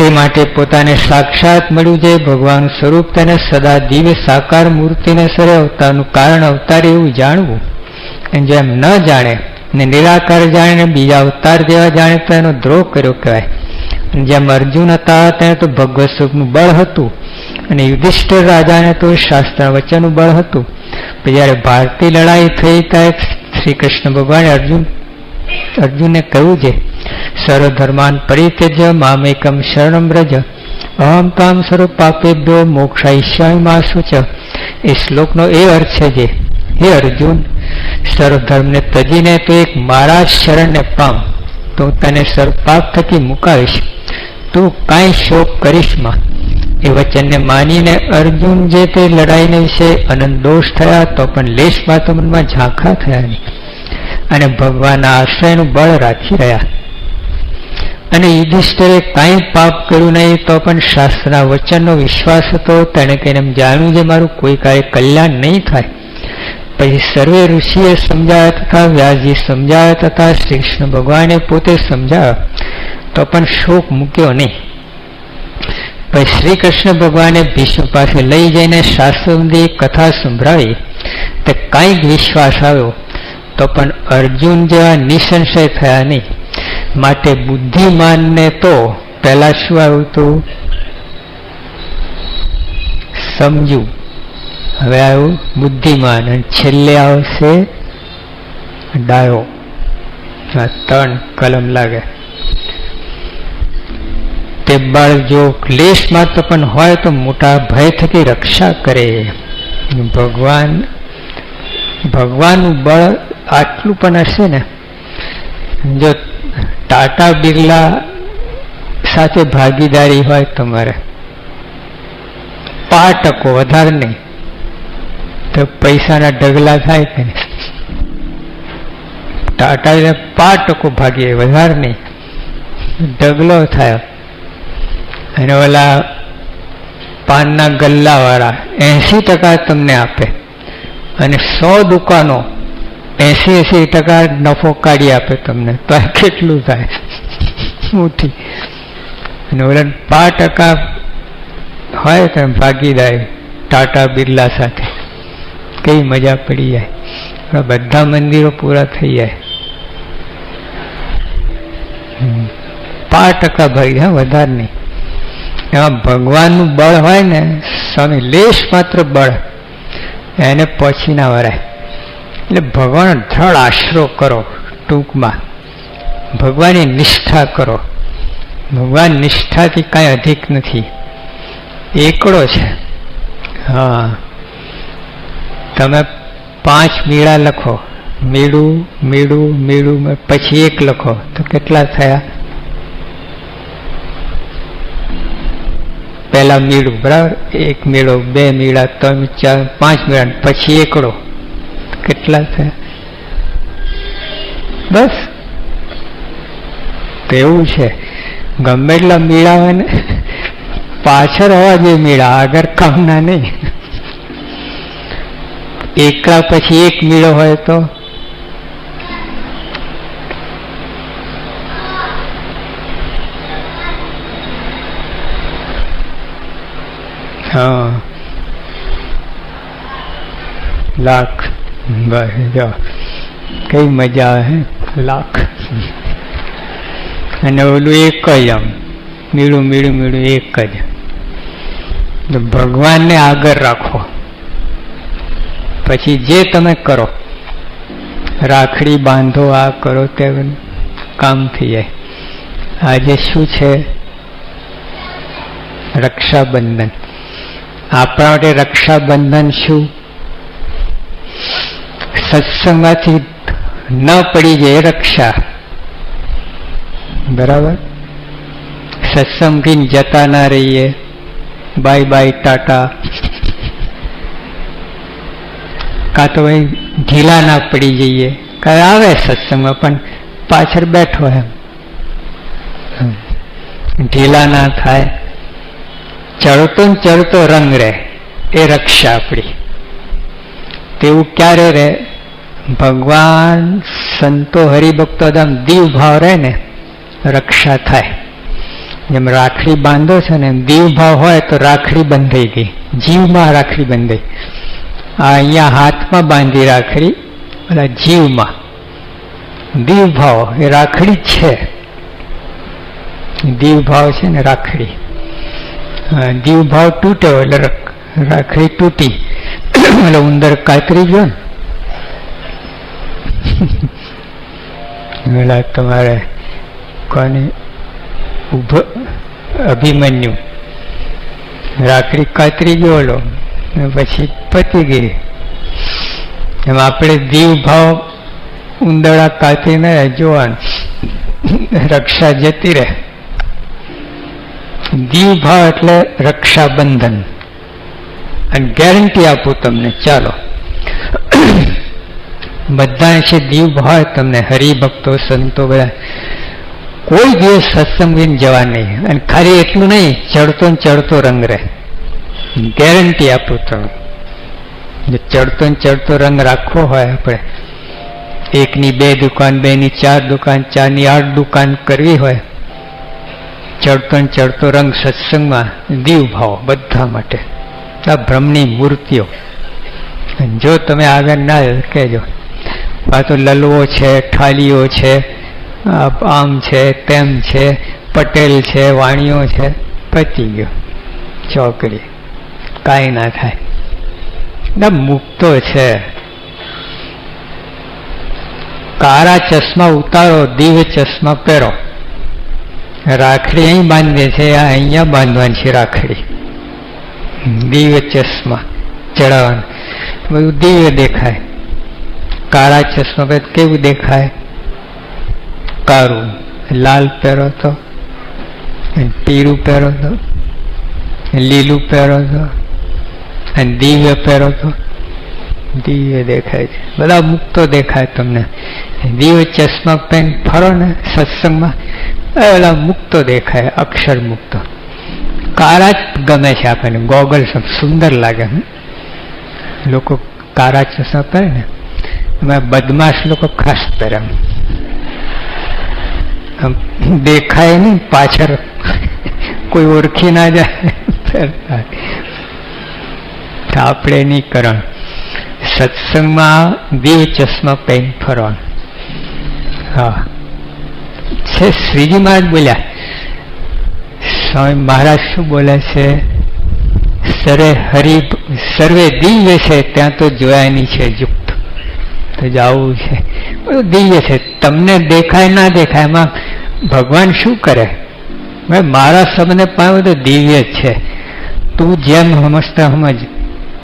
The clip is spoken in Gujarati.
તે માટે પોતાને સાક્ષાત મળ્યું છે ભગવાન સ્વરૂપ તેને સદા દિવ્ય સાકાર મૂર્તિને સરે અવતારનું કારણ અવતાર એવું જાણવું. જેમ ન જાણે ને નિરાકાર જાણે બીજા અવતાર જેવા જાણે તો એનો દ્રોહ કર્યો કહેવાય. જેમ અર્જુન હતા તેને તો ભગવત સ્વરૂપનું બળ હતું અને યુધિષ્ઠિર રાજાને તો શાસ્ત્ર વચનનું બળ હતું. જયારે ભારતીય લડાઈ થઈ ત્યારે શ્રી કૃષ્ણ ભગવાને અર્જુનને કહ્યું છે સર્વધર્માન પરિત્યજ્ય મામેકમ શરણમ વ્રજ અહમ તામ સર્વ પાપેભ્યો મોક્ષાયિષ્યામિ મા શુચ. એ શ્લોકનો એ અર્થ છે જે હે અર્જુન સર્વધર્મને તજીને તો એક મારા શરણને પામ તો તને સર્વ પાપ થકી મુકાવીશ, તું કાંઈ શોક કરીશ માં. એ વચનને માનીને અર્જુન જે તે લડાઈને વિશે અનંત દોષ થયા તો પણ લેશ માત્ર મનમાં ઝાંખા થયા નહીં અને ભગવાનના આશ્રયનું બળ રાખી રહ્યા. અને યુધિષ્ઠિરે કાંઈ પાપ કર્યું નહીં તો પણ શાસ્ત્રના વચનનો વિશ્વાસ હતો. તેણે કહીને એમ જાણ્યું છે મારું કોઈ કાર્ય કલ્યાણ નહીં થાય. પછી સર્વે ઋષિએ સમજાવ્યા તથા વ્યાસજી સમજાવ્યા તથા શ્રી કૃષ્ણ ભગવાને પોતે સમજાવ્યા તો પણ શોક મૂક્યો નહીં. પછી શ્રી કૃષ્ણ ભગવાને ભીષ્મ પાસે લઈ જઈને શાસ્ત્રોની કથા સંભળાવી તે કાંઈક વિશ્વાસ આવ્યો તો પણ અર્જુન જેવા નિસંશય થયા નહીં. માટે બુદ્ધિમાનને તો પહેલા શું આવ્યું હતું સમજવું, હવે આવ્યું બુદ્ધિમાન અને છેલ્લે આવશે ડાયો. આ 3 કલમ લાગે. તે બળ જો ક્લેશ માત્ર પણ હોય તો મોટા ભય થકી રક્ષા કરે. ભગવાનનું બળ આટલું પણ હશે ને, જો ટાટા બિરલા સાથે ભાગીદારી હોય તમારે 5% વધારે નહીં તો પૈસાના ઢગલા થાય કે નહીં. ટાટા 5% ભાગીએ વધારે નહીં ઢગલો થાય. અને ઓલા પાનના ગલ્લા વાળા 80% તમને આપે અને 100 દુકાનો 80% નફો કાઢી આપે તમને, તો કેટલું થાય મોટી. અને ઓલા 5% હોય તો ભાગીદારી ટાટા બિરલા સાથે કઈ મજા પડી જાય. બધા મંદિરો પૂરા થઈ જાય. 5% ભાગી, વધારે નહીં. એમાં ભગવાનનું બળ હોય ને સ્વામી, લેશ માત્ર બળ એને પછી ના વરાય. એટલે ભગવાન દ્રઢ આશરો કરો. ટૂંકમાં ભગવાનની નિષ્ઠા કરો. ભગવાન નિષ્ઠાથી કાંઈ અધિક નથી, એકડો છે. હા, તમે 5 મીડા લખો, મીડું મીડું મીડું પછી 1 લખો તો કેટલા થયા? પહેલા મીડું બરાબર, 1 મીડો 2 મીડા 3 4 5 મીડા પછી એકડો, કેટલા થયા? બસ. તો એવું છે, ગમે એટલા મીડા હોય ને પાછળ હોવા જોઈએ મીડા, આગળ કામના નહીં. એકલા પછી 1 મીડો હોય તો હા લાખ. બસ જો કઈ મજા આવે, લાખ. અને ઓલું 1 જ, આમ મીડું મીડું મીડું 1 જ. ભગવાનને આગળ રાખો, પછી જે તમે કરો, રાખડી બાંધો, આ કરો, તે કામ થઈ જાય. આજે શું છે? રક્ષાબંધન. આપણા માટે રક્ષાબંધન શું? સત્સંગમાંથી ન પડી જાય રક્ષા, બરાબર. સત્સંગથી જતા ના રહીએ, બાય બાય ટાટા, કાં તો ભાઈ ઢીલા ના પડી જઈએ. કાંઈ આવે સત્સંગમાં પણ પાછળ બેઠો એમ ઢીલા ના થાય. ચડતો ને ચડતો રંગ રહે, એ રક્ષા આપણી. તેવું ક્યારે રહે? ભગવાન, સંતો, હરિભક્તો દીવ ભાવ રહે ને, રક્ષા થાય. જેમ રાખડી બાંધો છો ને એમ દીવ ભાવ હોય તો રાખડી બંધાઈ ગઈ, જીવમાં રાખડી બંધાઈ. આ અહીંયા હાથમાં બાંધી રાખડી, એટલે જીવમાં દીવ ભાવ એ રાખડી જ છે. દીવ ભાવ છે ને રાખડી. દીવ ભાવ તૂટ્યો એટલે રાખડી તૂટી, એટલે ઉંદર કાતરી ગયો ને. એટલે તમારે કોની અભિમન્યુ રાખડી કાતરી ગયો લો, પછી પતી ગઈ. એમ આપણે દીવ ભાવ ઉંદરડા કાતરીને જોવાનું, રક્ષા જતી રહે. દીવ ભાવ એટલે રક્ષાબંધન. અને ગેરંટી આપું તમને, ચાલો બધા છે દીવ ભાવ તમને, હરિભક્તો સંતો બધા, કોઈ દિવસ સત્સંગ જવા નહીં. અને ખાલી એટલું નહીં, ચડતો ને ચડતો રંગ રહે, ગેરંટી આપું તમે. ચડતો ને ચડતો રંગ રાખવો હોય, આપણે 1 ની 2 દુકાન, 2 ની 4 દુકાન, 4 ની 8 દુકાન કરવી હોય, ચડતો ને ચડતો રંગ સત્સંગમાં દીવ ભાવ બધા માટે. આ ભ્રમની મૂર્તિઓ, જો તમે આગળ ના કહેજો આ તો લલવો છે, ઠાલીઓ છે, આમ છે, તેમ છે, પટેલ છે, વાણીઓ છે, પતી ગયો ચોકડી, કાંઈ ના થાય. ના મુક્તો છે. કાળા ચશ્મા ઉતારો, દિવ્ય ચશ્મા પહેરો. રાખડી અહીં બાંધે છે, આ અહીંયા બાંધવાની છે રાખડી. દિવ્ય ચશ્મા ચડાવવાનું, બધું દિવ્ય દેખાય. કાળા ચશ્મા પહેર કેવું દેખાય? કાળું. લાલ પહેરો તો, પીળું પહેરો તો, લીલું પહેરો તો, અને દિવ્ય પહેરો તો દિવ્ય દેખાય છે. બધા મુક્તો દેખાય તમને. દિવ્ય ચશ્મા પહેન ફરો ને સત્સંગમાં, બધા મુક્તો દેખાય, અક્ષર મુક્તો. કાળા જ ગમે છે આપણને, ગોગલ સુંદર લાગે. લોકો કાળા ચશ્મા પહેરે ને, એમાં બદમાશ લોકો ખાસ પહેરે, દેખાય નહીં પાછળ, કોઈ ઓળખી ના જાય. આપણે નહીં કરણ. સત્સંગમાં દિવ્ય ચશ્મા પહેન ફરવાનું. હા છે. શ્રીજી મહારાજ બોલ્યા, સ્વામી મહારાજ શું બોલે છે? સર્વે દિવ્ય છે, ત્યાં તો જોયાની છે યુક્ત. તો જવું છે, બધું દિવ્ય છે. તમને દેખાય ના દેખાય, એમાં ભગવાન શું કરે? મારા શબ્દને પણ બધું દિવ્ય છે. તું જેમ સમજતા સમજ,